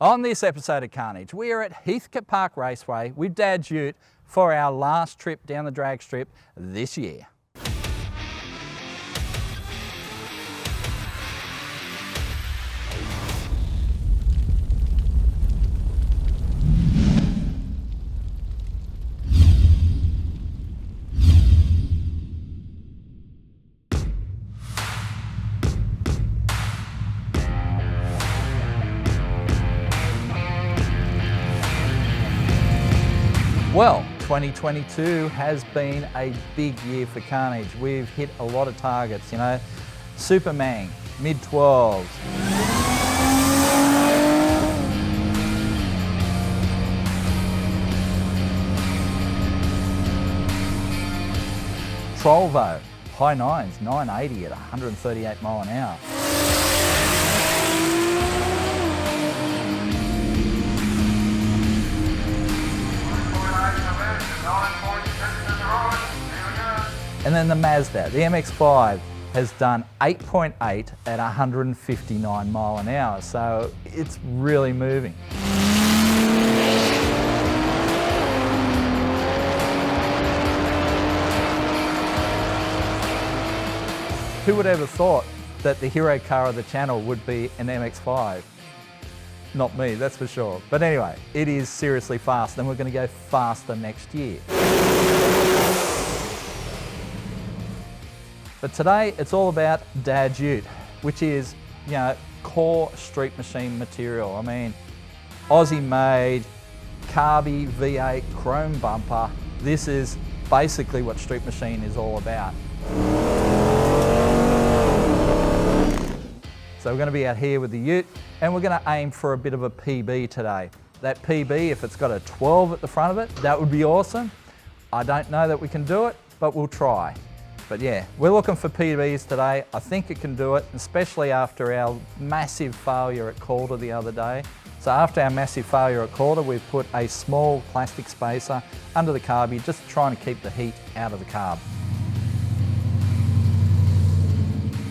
On this episode of Carnage, we are at Heathcote Park Raceway with Dad's ute for our last trip down the drag strip this year. Well, 2022 has been a big year for Carnage. We've hit a lot of targets, you know, Superman, mid-12s. Trollvo, high 9s, 980 at 138 mile an hour. And then the Mazda, the MX-5, has done 8.8 at 159 mile an hour, so it's really moving. Who would ever thought that the hero car of the channel would be an MX-5? Not me, that's for sure. But anyway, it is seriously fast, and we're going to go faster next year. But today, it's all about Dad's ute, which is, you know, core street machine material. I mean, Aussie made, carby V8 chrome bumper. This is basically what street machine is all about. So we're going to be out here with the ute, and we're going to aim for a bit of a PB today. That PB, if it's got a 12 at the front of it, that would be awesome. I don't know that we can do it, but we'll try. But yeah, we're looking for PBs today. I think it can do it, especially after our massive failure at Calder the other day. So after our massive failure at Calder, we've put a small plastic spacer under the carby, just trying to keep the heat out of the carb.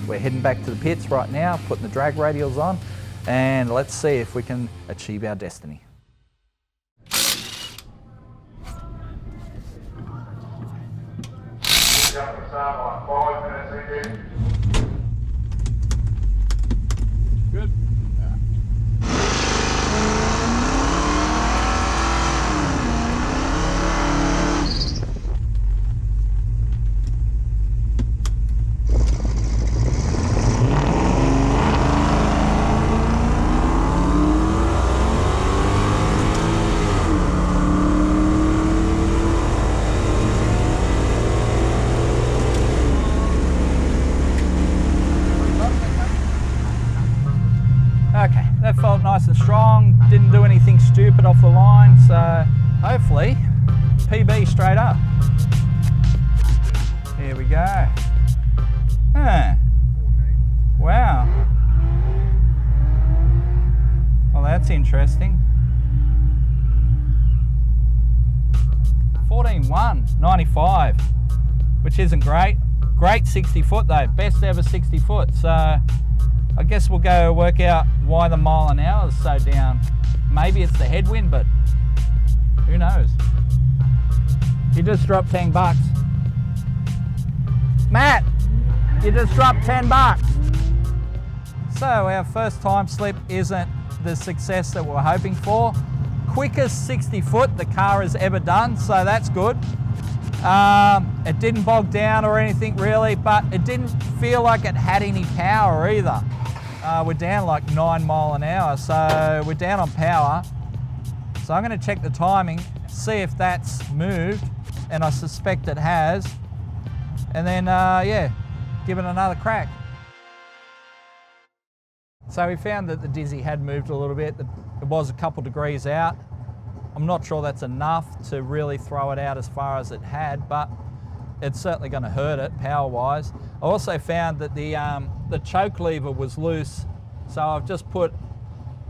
We're heading back to the pits right now, putting the drag radials on, and let's see if we can achieve our destiny. Good. Okay, that felt nice and strong, didn't do anything stupid off the line, so hopefully PB straight up. Here we go. Huh. Wow. Well, that's interesting. 14.1, 95, which isn't great. Great 60 foot though, best ever 60 foot, so I guess we'll go work out why the mile an hour is so down. Maybe it's the headwind, but who knows? You just dropped 10 bucks. Matt, you just dropped 10 bucks. So our first time slip isn't the success that we're hoping for. Quickest 60 foot the car has ever done, so that's good. It didn't bog down or anything really, but it didn't feel like it had any power either. We're down like 9 mile an hour, so we're down on power. So I'm going to check the timing, see if that's moved, and I suspect it has. And then, yeah, give it another crack. So we found that the Dizzy had moved a little bit. It was a couple degrees out. I'm not sure that's enough to really throw it out as far as it had, but it's certainly going to hurt it power-wise. I also found that the choke lever was loose, so I've just put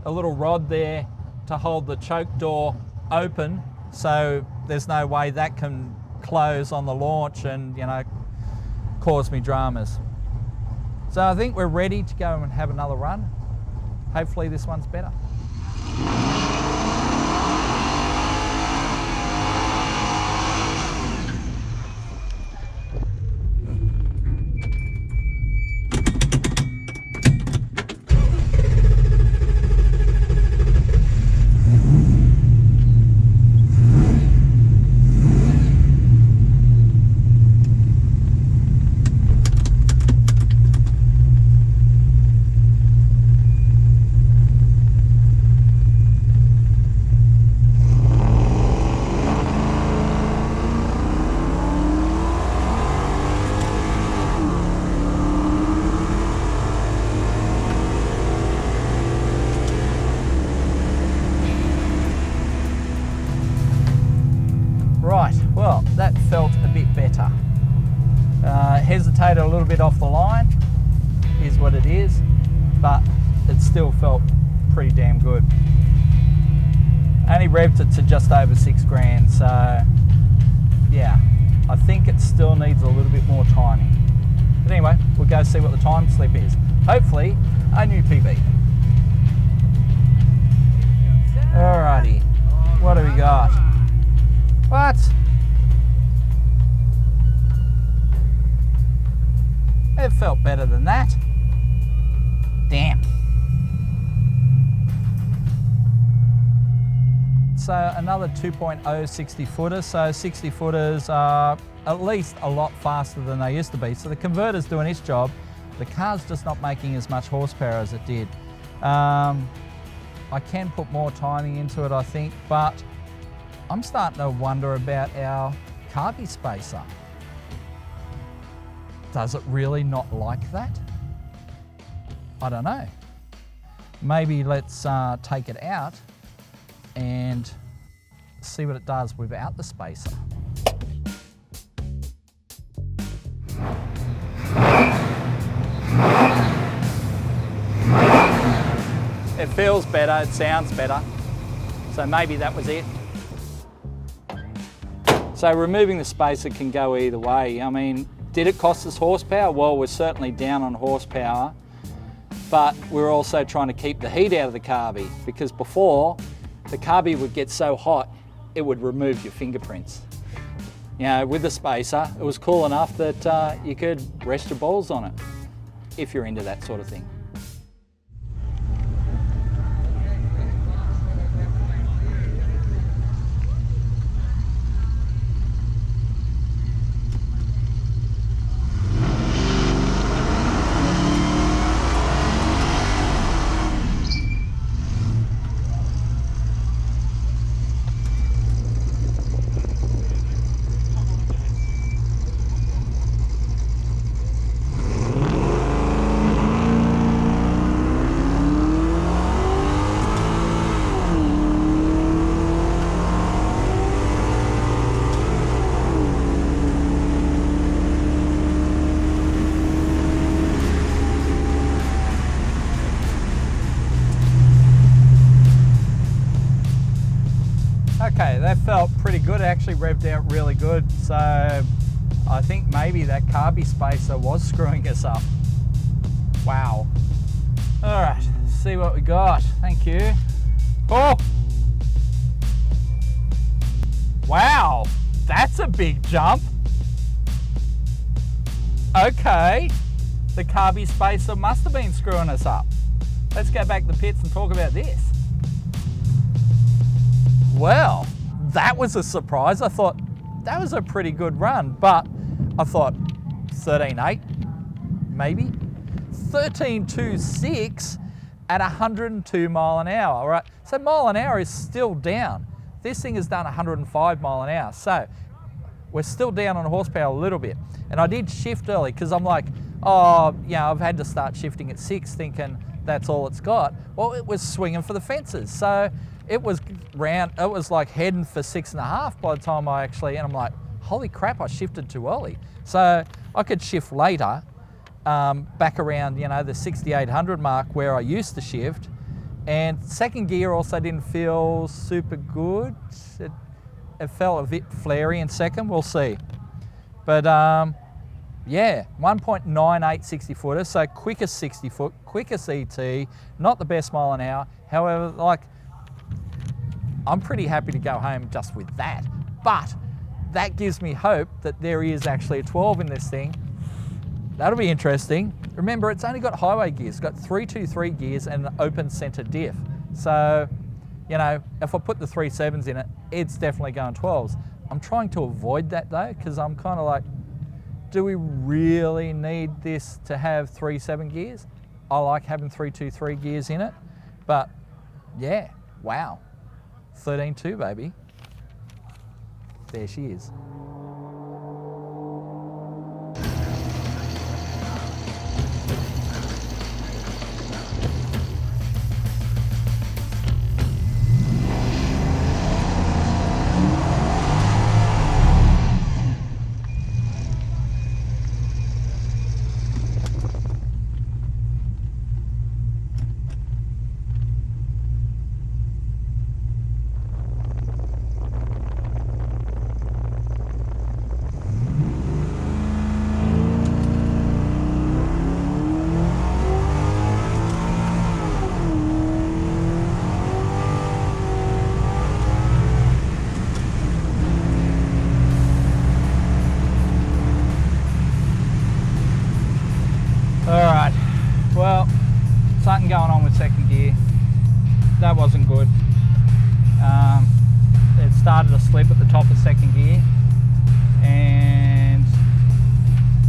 a little rod there to hold the choke door open, so there's no way that can close on the launch and, you know, cause me dramas. So I think we're ready to go and have another run. Hopefully this one's better. hesitated a little bit off the line, is what it is, but it still felt pretty damn good. Only revved it to just over 6 grand, so yeah, I think it still needs a little bit more timing. But anyway, we'll go see what the time slip is. Hopefully, a new PB. Alrighty, what do we got? What? It felt better than that. Damn. So another 2.0 60 footer. So 60 footers are at least a lot faster than they used to be. So the converter's doing its job. The car's just not making as much horsepower as it did. I can put more timing into it, I think, but I'm starting to wonder about our carby spacer. Does it really not like that? I don't know. Maybe let's take it out and see what it does without the spacer. It feels better, it sounds better, so maybe that was it. So removing the spacer can go either way. I mean, did it cost us horsepower? Well, we're certainly down on horsepower, but we're also trying to keep the heat out of the carby, because before, the carby would get so hot, it would remove your fingerprints. You know, with the spacer, it was cool enough that you could rest your balls on it, if you're into that sort of thing. Okay, that felt pretty good. It actually revved out really good. So I think maybe that carby spacer was screwing us up. Wow. All right, see what we got. Thank you. Oh! Wow, that's a big jump. Okay, the carby spacer must have been screwing us up. Let's go back to the pits and talk about this. Well, that was a surprise. I thought that was a pretty good run, but I thought 13.8, maybe 13.26 at 102 mile an hour. All right, so mile an hour is still down. This thing has done 105 mile an hour, so we're still down on horsepower a little bit. And I did shift early because I'm like, oh, yeah, I've had to start shifting at 6, thinking that's all it's got. Well, it was swinging for the fences, so it was round. It was like heading for 6.5 by the time I actually, and I'm like, holy crap, I shifted too early. So I could shift later, back around, you know, the 6,800 mark where I used to shift. And second gear also didn't feel super good. It felt a bit flary in second, we'll see. But yeah, 1.98 60 footer, so quickest 60 foot, quickest ET, not the best mile an hour. However, like, I'm pretty happy to go home just with that. But that gives me hope that there is actually a 12 in this thing. That'll be interesting. Remember, it's only got highway gears. It's got 323 gears and an open center diff. So, you know, if I put the 3.7s in it, it's definitely going 12s. I'm trying to avoid that though, because I'm kind of like, do we really need this to have 3.7 gears? I like having 323 gears in it, but yeah, wow. 13.2, baby. There she is. been good. It started to slip at the top of second gear, and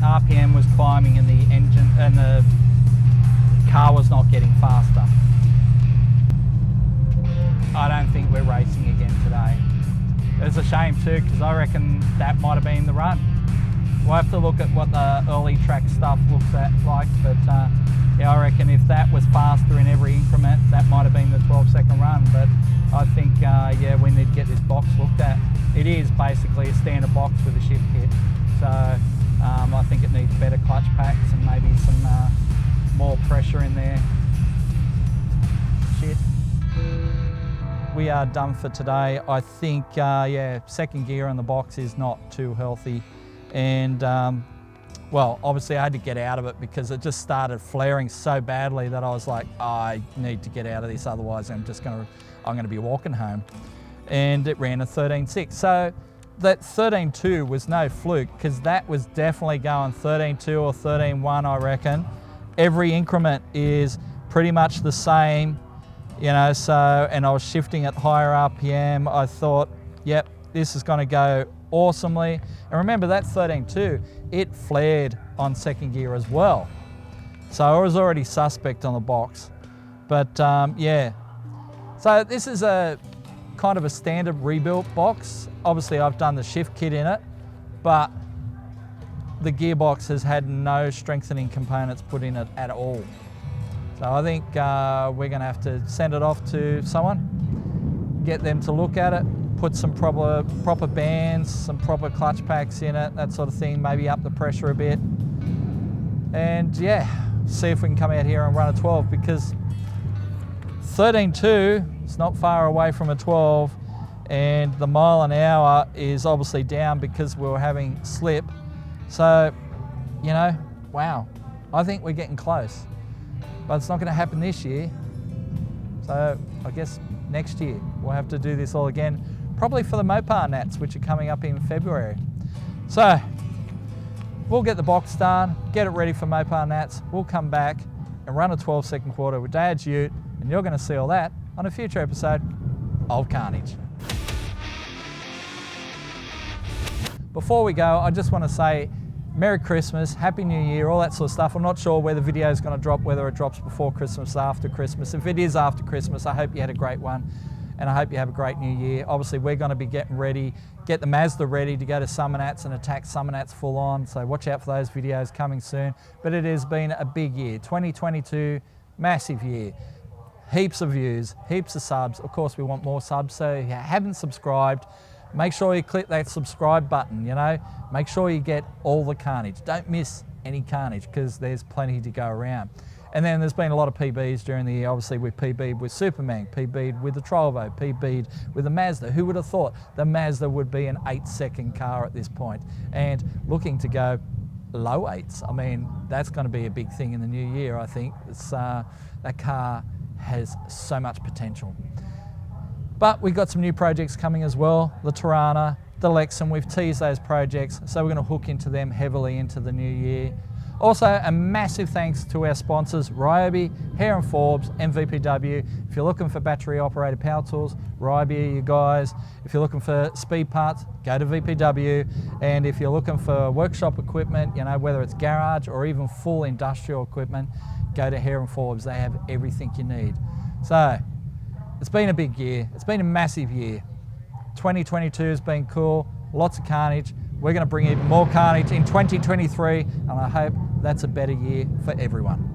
RPM was climbing and the engine and the car was not getting faster. I don't think we're racing again today. It's a shame too, because I reckon that might have been the run. We'll have to look at what the early track stuff looks like, but yeah, I reckon if that was faster in every increment, that might have been the 12-second run. But I think, yeah, we need to get this box looked at. It is basically a standard box with a shift kit, so I think it needs better clutch packs and maybe some more pressure in there. Shit. We are done for today. I think, yeah, second gear on the box is not too healthy. And, well, obviously I had to get out of it because it just started flaring so badly that I was like, oh, I need to get out of this, otherwise I'm gonna be walking home. And it ran a 13.6. So that 13.2 was no fluke, because that was definitely going 13.2 or 13.1, I reckon. Every increment is pretty much the same, you know, so, and I was shifting at higher RPM. I thought, yep, this is gonna go awesomely. And remember that 13.2, it flared on second gear as well. So I was already suspect on the box. But yeah, so this is a kind of a standard rebuilt box. Obviously I've done the shift kit in it, but the gearbox has had no strengthening components put in it at all. So I think we're gonna have to send it off to someone, get them to look at it, put some proper bands, some proper clutch packs in it, that sort of thing, maybe up the pressure a bit. And yeah, see if we can come out here and run a 12, because 13.2 is not far away from a 12, and the mile an hour is obviously down because we were having slip. So, you know, wow, I think we're getting close. But it's not going to happen this year. So I guess next year we'll have to do this all again, probably for the Mopar Nats, which are coming up in February. So we'll get the box done, get it ready for Mopar Nats. We'll come back and run a 12-second quarter with Dad's Ute, and you're going to see all that on a future episode of Carnage. Before we go, I just want to say Merry Christmas, Happy New Year, all that sort of stuff. I'm not sure where the video is going to drop, whether it drops before Christmas, after Christmas. If it is after Christmas, I hope you had a great one, and I hope you have a great new year. Obviously, we're going to be getting ready, get the Mazda ready to go to Summer Nats and attack Summer Nats full on, so watch out for those videos coming soon. But it has been a big year, 2022, massive year. Heaps of views, heaps of subs. Of course, we want more subs, so if you haven't subscribed, make sure you click that subscribe button, you know. Make sure you get all the carnage. Don't miss any carnage, because there's plenty to go around. And then there's been a lot of PBs during the year. Obviously, we PB'd with Superman, PB'd with the Trovo, PB'd with the Mazda. Who would have thought the Mazda would be an 8-second car at this point? And looking to go low 8s. I mean, that's going to be a big thing in the new year, I think. It's, that car has so much potential. But we've got some new projects coming as well. The Tirana, the Lexan, we've teased those projects, so we're going to hook into them heavily into the new year. Also, a massive thanks to our sponsors, Ryobi, Hare & Forbes, and VPW. If you're looking for battery operated power tools, Ryobi, you guys. If you're looking for speed parts, go to VPW. And if you're looking for workshop equipment, you know, whether it's garage or even full industrial equipment, go to Hare & Forbes. They have everything you need. So, it's been a big year. It's been a massive year. 2022 has been cool, lots of carnage. We're going to bring in more carnage in 2023, and I hope that's a better year for everyone.